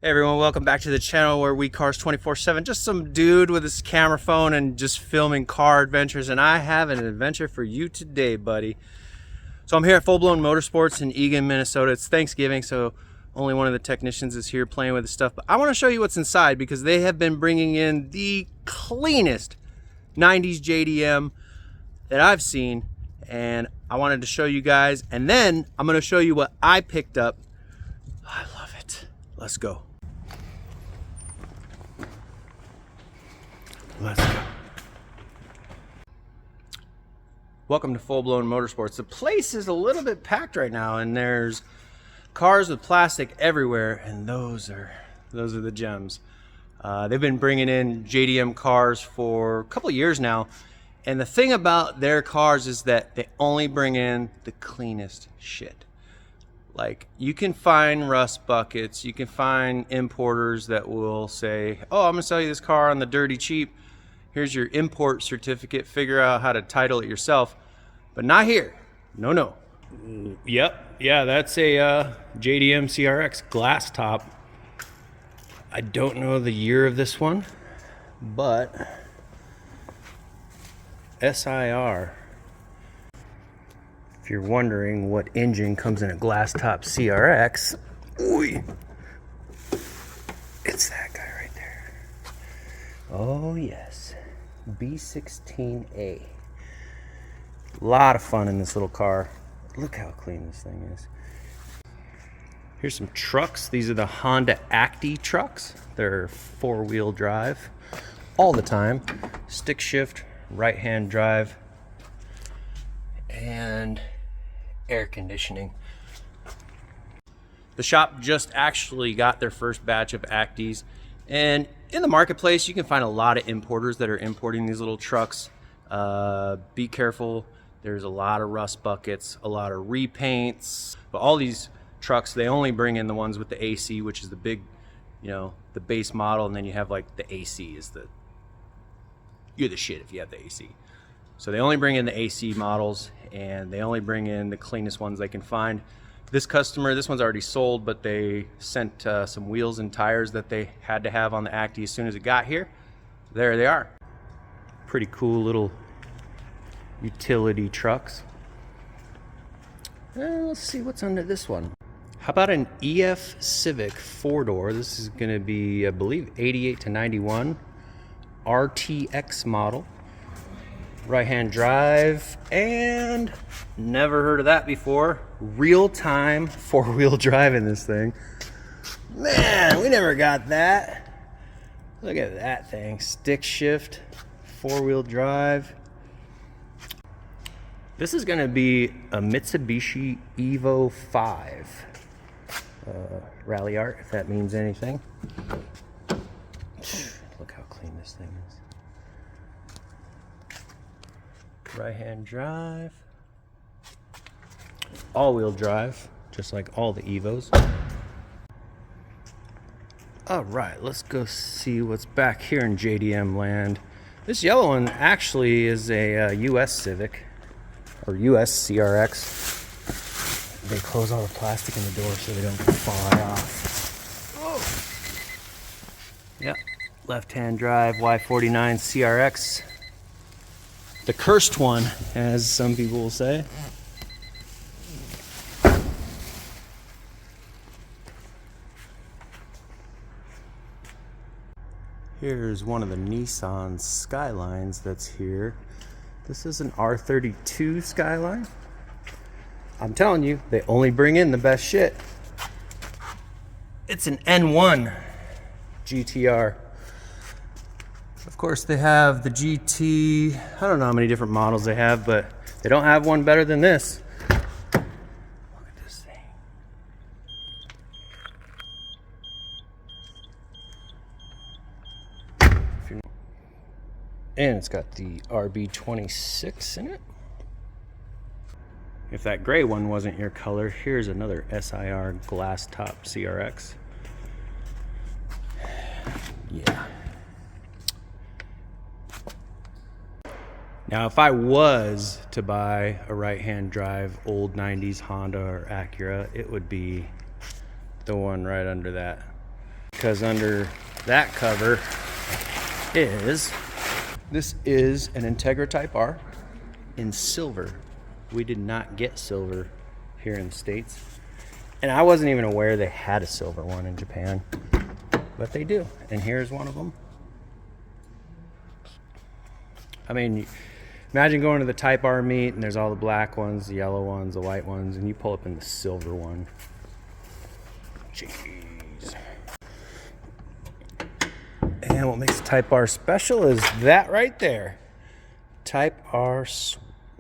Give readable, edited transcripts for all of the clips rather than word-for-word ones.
Hey everyone, welcome back to the channel where we cars 24/7. Just some dude with his camera phone and just filming car adventures, and I have an adventure for you today, buddy. So I'm here at Full Blown Motorsports in Eagan, Minnesota. It's Thanksgiving, so only one of the technicians is here playing with the stuff. But I want to show you what's inside because they have been bringing in the cleanest 90s JDM that I've seen, and I wanted to show you guys, and then I'm going to show you what I picked up. I love it. Let's go. Let's go. Welcome to Full Blown Motorsports. The place is a little bit packed right now, and there's cars with plastic everywhere, and those are the gems. They've been bringing in JDM cars for a couple of years now, and the thing about their cars is that they only bring in the cleanest shit. Like, you can find rust buckets, you can find importers that will say, oh, I'm gonna sell you this car on the dirty cheap. Here's your import certificate, figure out how to title it yourself. But not here. No. Yep, yeah, that's a JDM CRX glass top. I don't know the year of this one, but SIR. If you're wondering what engine comes in a glass top CRX, ooh, it's that guy right there. Oh yes, B16A. A lot of fun in this little car. Look how clean this thing is. Here's some trucks. These are the Honda Acty trucks. They're four-wheel drive all the time. Stick shift, right-hand drive, and air conditioning. The shop just actually got their first batch of Actys, and in the marketplace you can find a lot of importers that are importing these little trucks. Be careful, there's a lot of rust buckets, a lot of repaints, but all these trucks, they only bring in the ones with the AC, which is the big, the base model, and then you have like the AC is you're the shit if you have the AC. So they only bring in the AC models, and they only bring in the cleanest ones they can find. This customer, this one's already sold, but they sent some wheels and tires that they had to have on the Acty as soon as it got here. There they are. Pretty cool little utility trucks. Let's see what's under this one. How about an EF Civic 4-door? This is going to be, I believe, 88 to 91 RTX model. Right-hand drive, and never heard of that before. Real-time four-wheel drive in this thing. Man, we never got that. Look at that thing. Stick shift, four-wheel drive. This is going to be a Mitsubishi Evo 5 Rally Art, if that means anything. Look how clean this thing is. Right-hand drive, all-wheel drive, just like all the Evos. All right, let's go see what's back here in JDM land. This yellow one actually is a US Civic, or US CRX. They close all the plastic in the door so they don't fly off. Oh. Yep, left-hand drive, Y49 CRX. The cursed one, as some people will say. Here's one of the Nissan Skylines that's here. This is an R32 Skyline. I'm telling you, they only bring in the best shit. It's an N1 GTR. Of course, they have the GT. I don't know how many different models they have, but they don't have one better than this. Look at this thing. And it's got the RB26 in it. If that gray one wasn't your color, here's another SIR glass top CRX. Yeah. Now, if I was to buy a right-hand drive old 90s Honda or Acura, it would be the one right under that. because under that cover is, this is an Integra Type R in silver. We did not get silver here in the States. And I wasn't even aware they had a silver one in Japan, but they do. And here's one of them. I mean, imagine going to the Type R meet and there's all the black ones, the yellow ones, the white ones, and you pull up in the silver one. Jeez. And what makes the Type R special is that right there. Type R,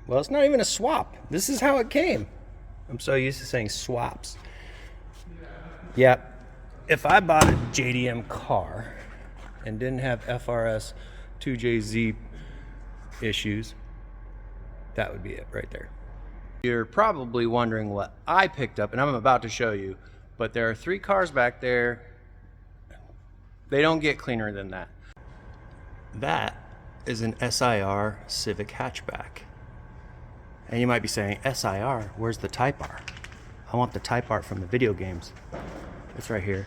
well, it's not even a swap. This is how it came. I'm so used to saying swaps. Yeah, if I bought a JDM car and didn't have FRS 2JZ issues, that would be it right there. You're probably wondering what I picked up, and I'm about to show you, but there are 3 cars back there. They don't get cleaner than that. That is an SIR Civic hatchback. And you might be saying, SIR, where's the Type R? I want the Type R from the video games. It's right here.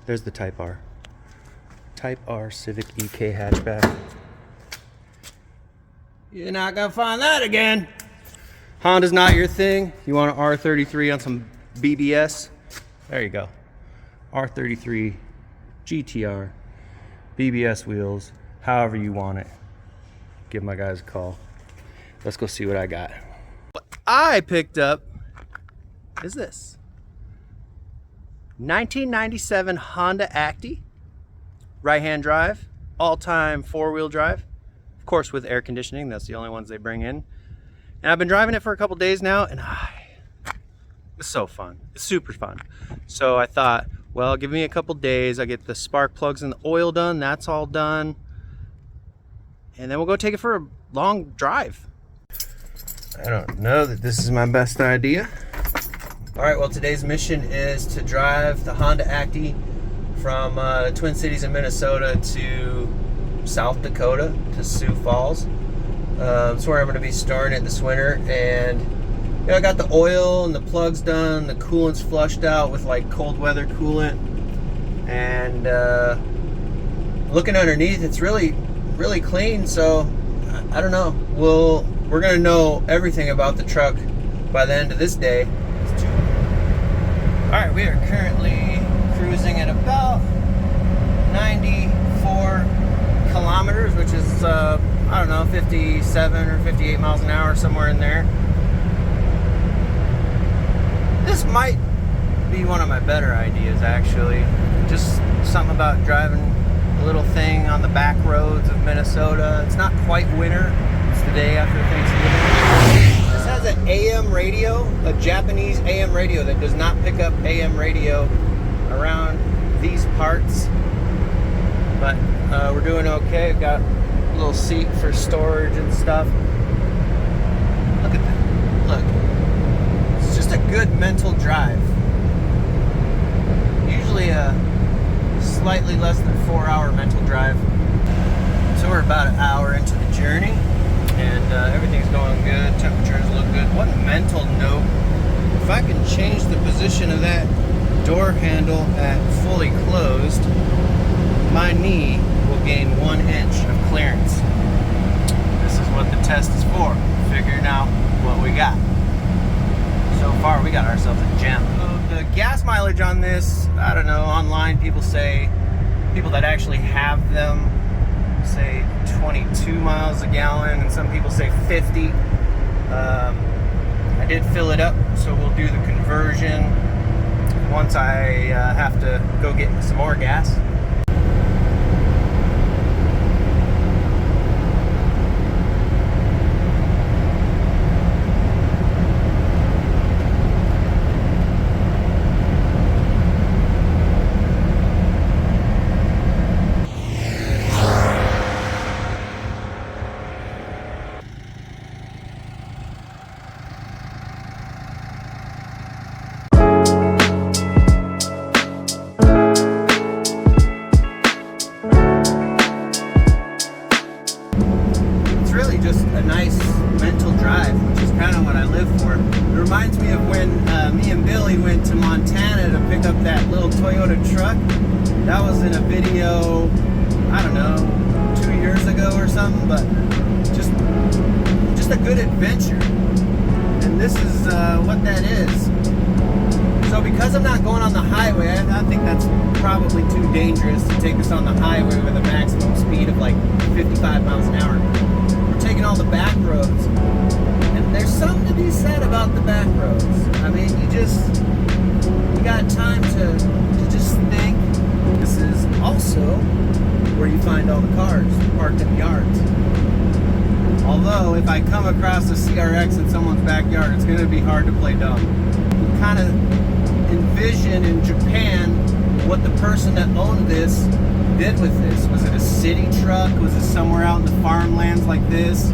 There's the Type R. Type R Civic EK hatchback. You're not gonna find that again. Honda's not your thing. You want an R33 on some BBS? There you go. R33 GTR, BBS wheels, however you want it. Give my guys a call. Let's go see what I got. What I picked up is this 1997 Honda Acty, right-hand drive, all-time 4-wheel drive, of course with air conditioning. That's the only ones they bring in. And I've been driving it for a couple days now, and it's so fun. It's super fun. So I thought, well, give me a couple days. I get the spark plugs and the oil done. That's all done. And then we'll go take it for a long drive. I don't know that this is my best idea. All right, well, today's mission is to drive the Honda Acty from the Twin Cities in Minnesota to South Dakota, to Sioux Falls. That's where I'm going to be storing it this winter. And you know, I got the oil and the plugs done, the coolant's flushed out with like cold weather coolant. And looking underneath, it's really clean. So I don't know. We're going to know everything about the truck by the end of this day. All right, we are currently cruising at about 94 kilometers, which is, I don't know, 57 or 58 miles an hour, somewhere in there. This might be one of my better ideas, actually. Just something about driving a little thing on the back roads of Minnesota. It's not quite winter. It's the day after Thanksgiving. This has an AM radio, a Japanese AM radio that does not pick up AM radio around these parts. But we're doing okay. We've got a little seat for storage and stuff. Look at that. Look. It's just a good mental drive. Usually a slightly less than 4-hour mental drive. So we're about an hour into the journey, and everything's going good. Temperatures look good. One mental note: if I can change the position of that door handle at fully closed, my knee will gain 1 inch of clearance. This is what the test is for, figuring out what we got. So far we got ourselves a gem. So the gas mileage on this, I don't know, online people that actually have them say 22 miles a gallon, and some people say 50. I did fill it up, so we'll do the conversion once I have to go get some more gas. That was in a video, I don't know, 2 years ago or something, but just a good adventure. And this is what that is. So because I'm not going on the highway, I think that's probably too dangerous to take us on the highway with a maximum speed of like 55 miles an hour. We're taking all the back roads. And there's something to be said about the back roads. I mean, you got time to just think. This is also where you find all the cars parked in the yards. Although, if I come across a CRX in someone's backyard, it's going to be hard to play dumb. You kind of envision in Japan what the person that owned this did with this. Was it a city truck? Was it somewhere out in the farmlands like this?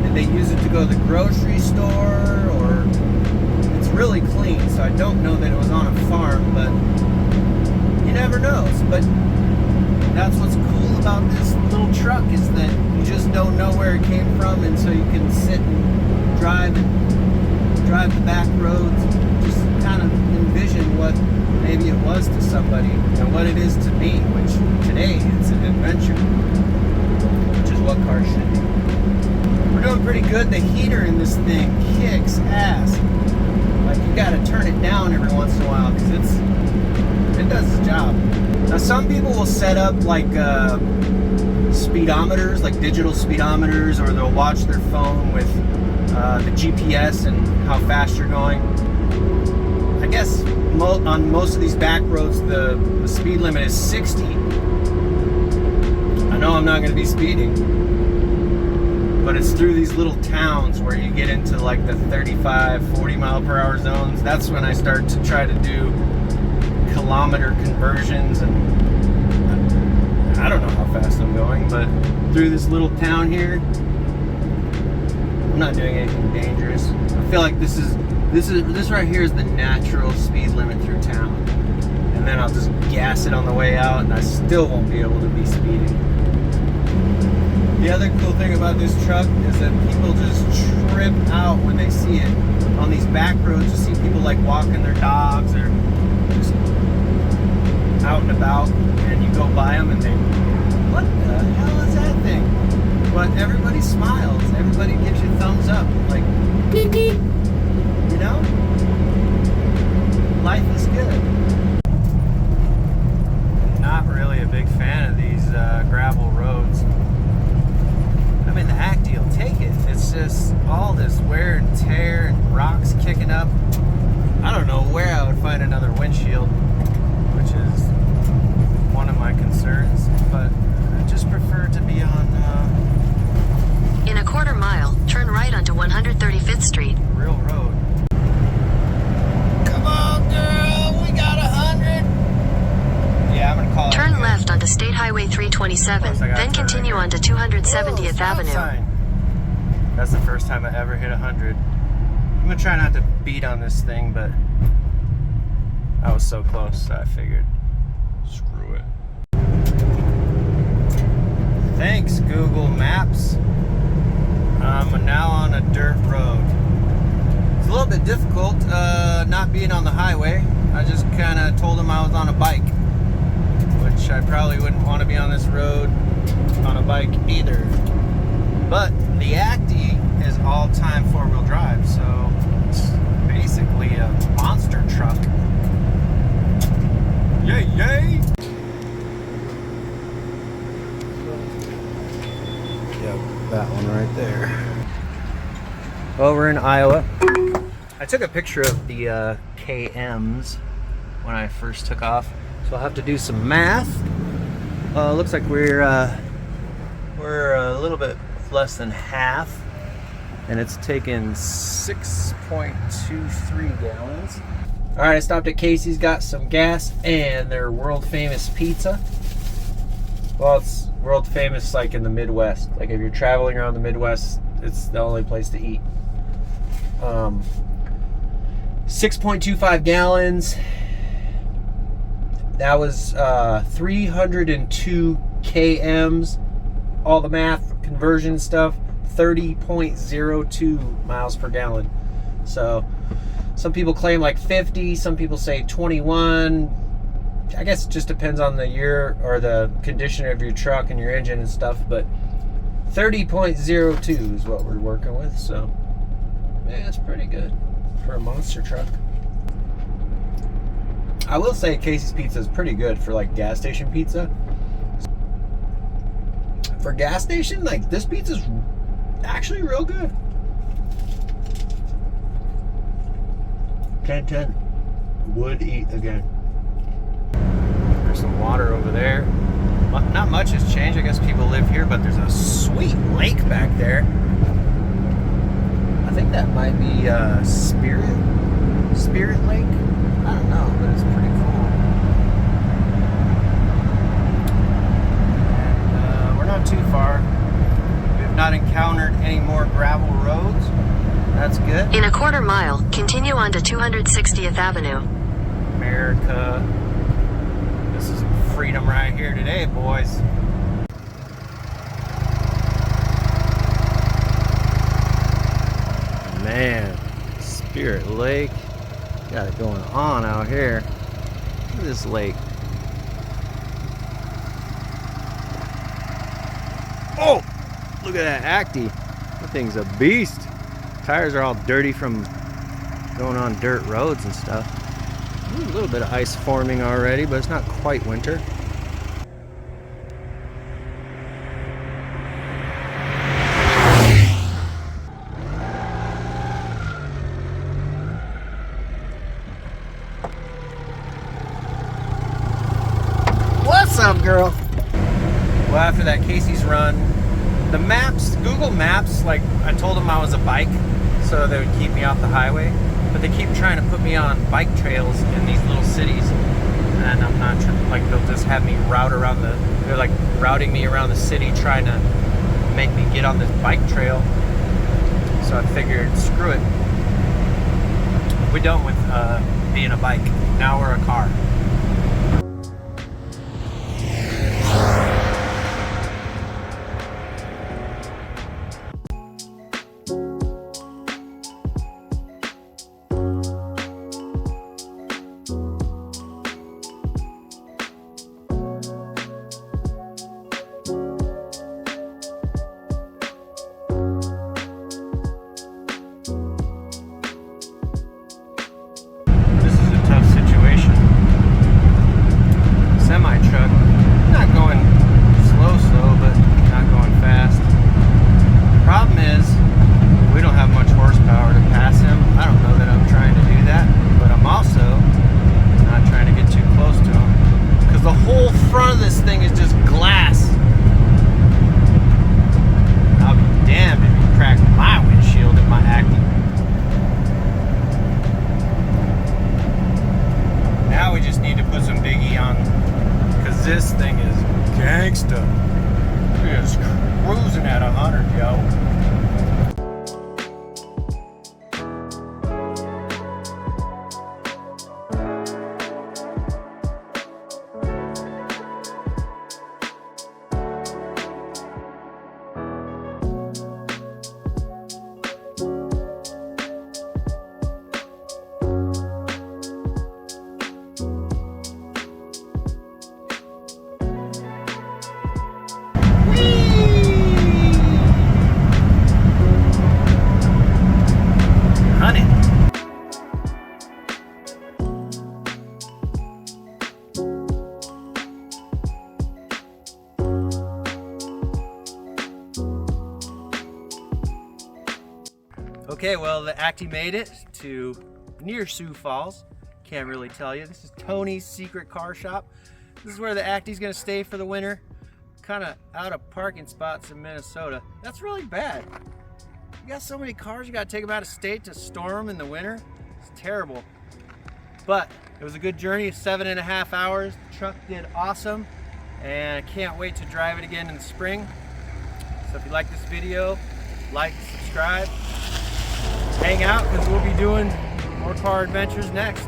Did they use it to go to the grocery store? Or it's really clean, so I don't know that it was on a farm, but you never know. But that's what's cool about this little truck, is that you just don't know where it came from, and so you can sit and drive the back roads, just kind of envision what maybe it was to somebody and what it is to me, which today it's an adventure, which is what cars should be. We're doing pretty good. The heater in this thing kicks ass. Like, you gotta turn it down every once in a while because it does its job. Now, some people will set up like speedometers, like digital speedometers, or they'll watch their phone with the GPS and how fast you're going. I guess on most of these back roads, the speed limit is 60. I know I'm not going to be speeding, but it's through these little towns where you get into like the 35, 40 mile per hour zones. That's when I start to try to do kilometer conversions, and I don't know how fast I'm going, but through this little town here, I'm not doing anything dangerous. I feel like this right here is the natural speed limit through town, and then I'll just gas it on the way out, and I still won't be able to be speeding. The other cool thing about this truck is that people just trip out when they see it. On these back roads, you see people like walking their dogs or just out and about, and you go by them and they, what the hell is that thing? But everybody smiles, everybody gives you thumbs up, like, beep beep. You know? Life is good. Not really a big fan of these gravel roads. I mean, the Acty will take it. It's just all this wear and tear and rocks kicking up. I don't know where I would find another windshield, which is one of my concerns, but I just prefer to be on in a quarter mile, turn right onto 135th Street. Real road. Come on, girl, we got 100. Yeah, I'm gonna call it. Turn left onto State Highway 327, then continue onto 270th Avenue. Sign. That's the first time I ever hit 100. I'm gonna try not to beat on this thing, but I was so close, so I figured, screw it. Thanks, Google Maps. I'm now on a dirt road. It's a little bit difficult not being on the highway. I just kind of told him I was on a bike, which I probably wouldn't want to be on this road on a bike either. But the Acty is all-time four-wheel drive, so it's basically a monster truck. Yay, yay! Yep, that one right there. Well, we're in Iowa. I took a picture of the KMs when I first took off, so I'll have to do some math. Looks like we're a little bit less than half, and it's taken 6.23 gallons. All right, I stopped at Casey's, got some gas and their world famous pizza. Well, it's world famous like in the Midwest. Like if you're traveling around the Midwest, it's the only place to eat. 6.25 gallons. That was 302 kms. All the math, conversion stuff, 30.02 miles per gallon. So some people claim like 50, some people say 21, I guess it just depends on the year or the condition of your truck and your engine and stuff, but 30.02 is what we're working with, so yeah, it's pretty good for a monster truck. I will say Casey's Pizza is pretty good for like gas station pizza. For gas station, like this pizza's actually real good. 10/10. Would eat again. There's some water over there. Not much has changed. I guess people live here, but there's a sweet lake back there. I think that might be Spirit Lake. I don't know, but it's pretty cool. And we're not too far. We have not encountered any more gravel roads. That's good. In a quarter mile, continue on to 260th Avenue. America. This is freedom right here today, boys. Man, Spirit Lake. Got it going on out here. Look at this lake. Oh! Look at that Acty. That thing's a beast. Tires are all dirty from going on dirt roads and stuff. Ooh, a little bit of ice forming already, but it's not quite winter. What's up, girl? Well, after that Casey's run, the maps, Google Maps, like I told them I was a bike, so they would keep me off the highway. But they keep trying to put me on bike trails in these little cities, and I'm not sure. Like they'll just have me route around the. They're like routing me around the city, trying to make me get on this bike trail. So I figured, screw it. We're done with being a bike. Now we're a car. This thing is gangsta. It is cruising at 100, yo. Okay, well, the Acty made it to near Sioux Falls. Can't really tell you. This is Tony's secret car shop. This is where the Acty's gonna stay for the winter. Kind of out of parking spots in Minnesota. That's really bad. You got so many cars, you gotta take them out of state to store them in the winter. It's terrible. But it was a good journey, 7.5 hours. The truck did awesome, and I can't wait to drive it again in the spring. So if you like this video, like, subscribe, hang out, because we'll be doing more car adventures next.